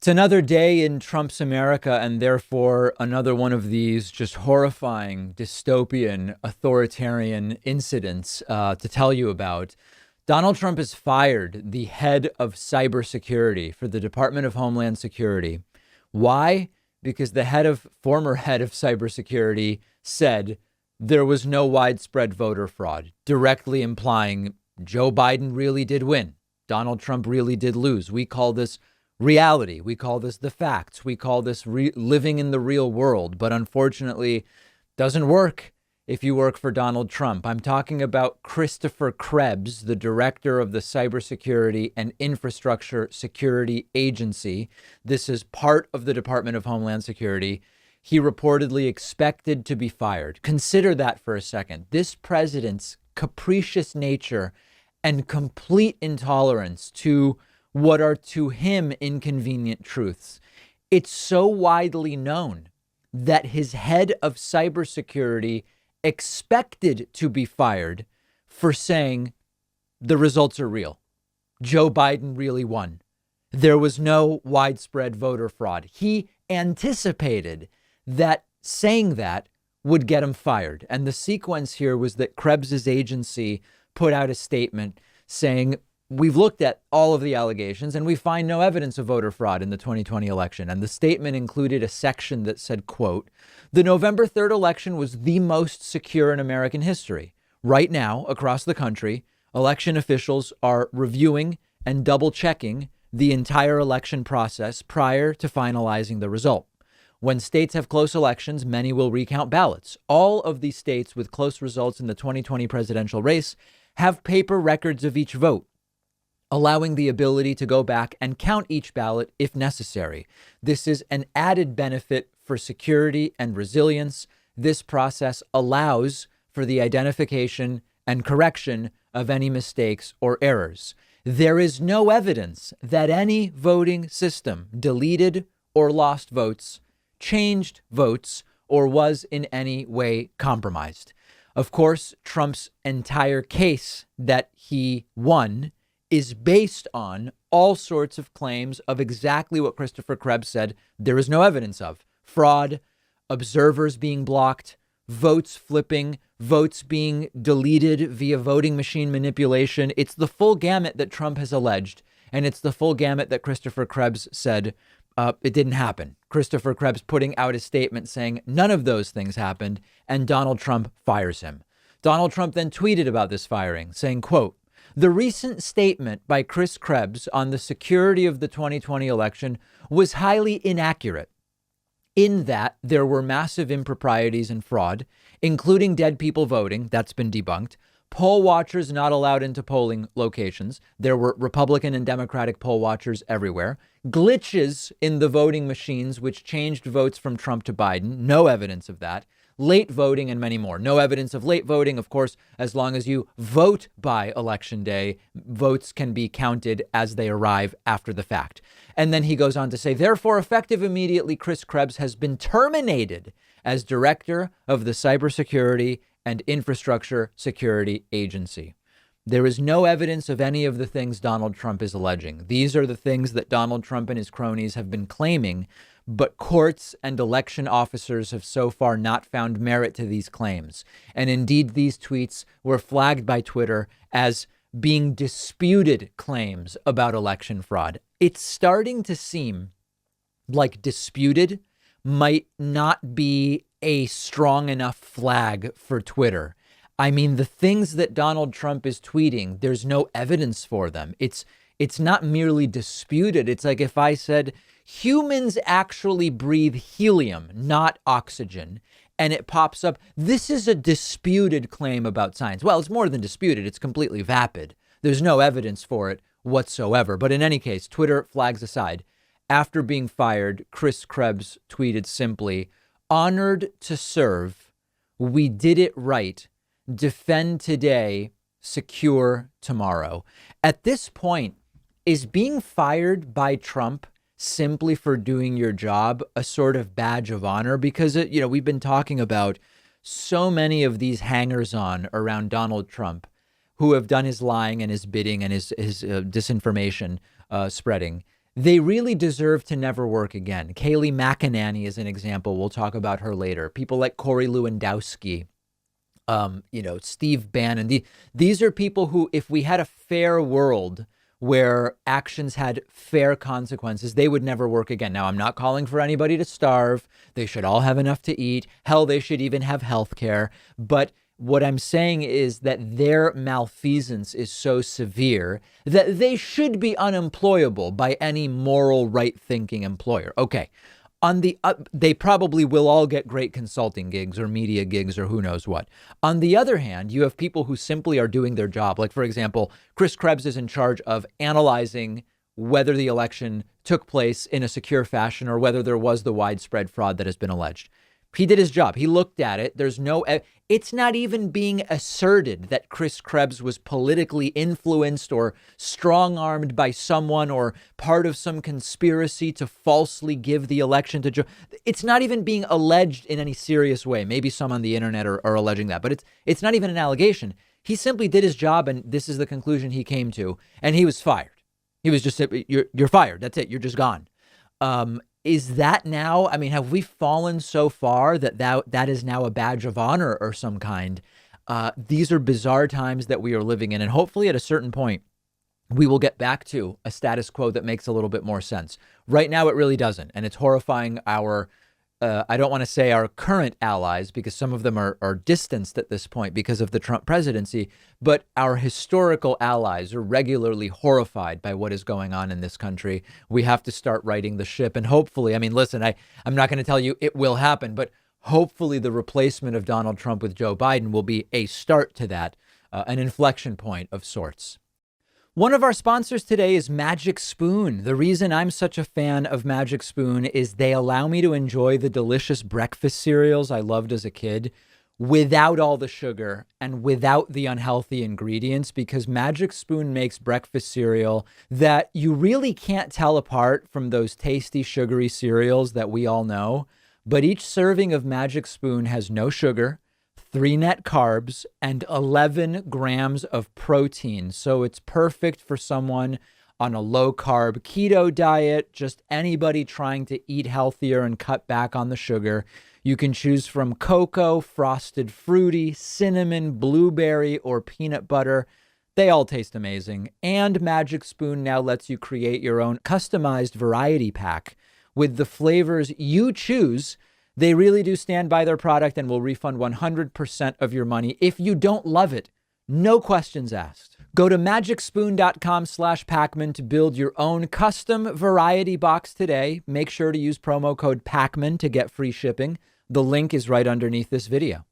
another day in Trump's America, and therefore another one of these just horrifying, dystopian, authoritarian incidents to tell you about. Donald Trump has fired the head of cybersecurity for the Department of Homeland Security. Why? Because the former head of cybersecurity said there was no widespread voter fraud, directly implying Joe Biden really did win. Donald Trump really did lose. We call this reality. We call this the facts. We call this living in the real world. But unfortunately, doesn't work if you work for Donald Trump. I'm talking about Christopher Krebs, the director of the Cybersecurity and Infrastructure Security Agency. This is part of the Department of Homeland Security. He reportedly expected to be fired. Consider that for a second. This president's capricious nature and complete intolerance to what are to him inconvenient truths. It's so widely known that his head of cybersecurity expected to be fired for saying the results are real. Joe Biden really won. There was no widespread voter fraud. He anticipated that saying that would get him fired. And the sequence here was that Krebs's agency put out a statement saying, we've looked at all of the allegations and we find no evidence of voter fraud in the 2020 election. And the statement included a section that said, quote, the November 3rd election was the most secure in American history. Right now, across the country, election officials are reviewing and double checking the entire election process prior to finalizing the result. When states have close elections, many will recount ballots. All of the states with close results in the 2020 presidential race have paper records of each vote, allowing the ability to go back and count each ballot if necessary. This is an added benefit for security and resilience. This process allows for the identification and correction of any mistakes or errors. There is no evidence that any voting system deleted or lost votes, changed votes, or was in any way compromised. Of course, Trump's entire case that he won is based on all sorts of claims of exactly what Christopher Krebs said there is no evidence of: fraud, observers being blocked, votes flipping, votes being deleted via voting machine manipulation. It's the full gamut that Trump has alleged, and it's the full gamut that Christopher Krebs said it didn't happen. Christopher Krebs putting out a statement saying none of those things happened, and Donald Trump fires him. Donald Trump then tweeted about this firing, saying, quote, the recent statement by Chris Krebs on the security of the 2020 election was highly inaccurate in that there were massive improprieties and fraud, including dead people voting. That's been debunked. Poll watchers not allowed into polling locations. There were Republican and Democratic poll watchers everywhere. Glitches in the voting machines, which changed votes from Trump to Biden. No evidence of that. Late voting and many more. No evidence of late voting. Of course, as long as you vote by election day, votes can be counted as they arrive after the fact. And then he goes on to say, therefore, effective immediately, Chris Krebs has been terminated as director of the Cybersecurity and Infrastructure Security Agency. There is no evidence of any of the things Donald Trump is alleging. These are the things that Donald Trump and his cronies have been claiming, but courts and election officers have so far not found merit to these claims. And indeed, these tweets were flagged by Twitter as being disputed claims about election fraud. It's starting to seem like disputed might not be a strong enough flag for Twitter. I mean, the things that Donald Trump is tweeting, there's no evidence for them. It's not merely disputed. It's like if I said humans actually breathe helium, not oxygen, and it pops up, this is a disputed claim about science. Well, it's more than disputed. It's completely vapid. There's no evidence for it whatsoever. But in any case, Twitter flags aside. After being fired, Chris Krebs tweeted simply, honored to serve. We did it right. Defend today, secure tomorrow. At this point, is being fired by Trump simply for doing your job a sort of badge of honor? Because, we've been talking about so many of these hangers on around Donald Trump who have done his lying and his bidding and his disinformation spreading. they really deserve to never work again. Kayleigh McEnany is an example. We'll talk about her later. People like Corey Lewandowski, Steve Bannon. These are people who, if we had a fair world where actions had fair consequences, they would never work again. Now, I'm not calling for anybody to starve. They should all have enough to eat. Hell, they should even have health care. But what I'm saying is that their malfeasance is so severe that they should be unemployable by any moral, right-thinking employer. Okay. They probably will all get great consulting gigs or media gigs or who knows what. On the other hand, you have people who simply are doing their job. Like, for example, Chris Krebs is in charge of analyzing whether the election took place in a secure fashion or whether there was the widespread fraud that has been alleged. He did his job. He looked at it. It's not even being asserted that Chris Krebs was politically influenced or strong-armed by someone or part of some conspiracy to falsely give the election to Joe. It's not even being alleged in any serious way. Maybe some on the internet are alleging that, but it's not even an allegation. He simply did his job, and this is the conclusion he came to, and he was fired. He was just, you're fired. That's it. You're just gone. Is that now, have we fallen so far that is now a badge of honor or some kind? These are bizarre times that we are living in. And hopefully at a certain point, we will get back to a status quo that makes a little bit more sense. Right now, it really doesn't. And it's horrifying I don't want to say our current allies, because some of them are distanced at this point because of the Trump presidency, but our historical allies are regularly horrified by what is going on in this country. We have to start righting the ship. And hopefully, listen, I'm not going to tell you it will happen, but hopefully the replacement of Donald Trump with Joe Biden will be a start to that, an inflection point of sorts. One of our sponsors today is Magic Spoon. The reason I'm such a fan of Magic Spoon is they allow me to enjoy the delicious breakfast cereals I loved as a kid without all the sugar and without the unhealthy ingredients, because Magic Spoon makes breakfast cereal that you really can't tell apart from those tasty, sugary cereals that we all know. But each serving of Magic Spoon has no sugar, 3 net carbs, and 11 grams of protein. So it's perfect for someone on a low carb keto diet, just anybody trying to eat healthier and cut back on the sugar. You can choose from cocoa, frosted fruity, cinnamon, blueberry, or peanut butter. They all taste amazing. And Magic Spoon now lets you create your own customized variety pack with the flavors you choose. They really do stand by their product and will refund 100% of your money if you don't love it. No questions asked. Go to magicspoon.com/Pakman to build your own custom variety box today. Make sure to use promo code Pakman to get free shipping. The link is right underneath this video.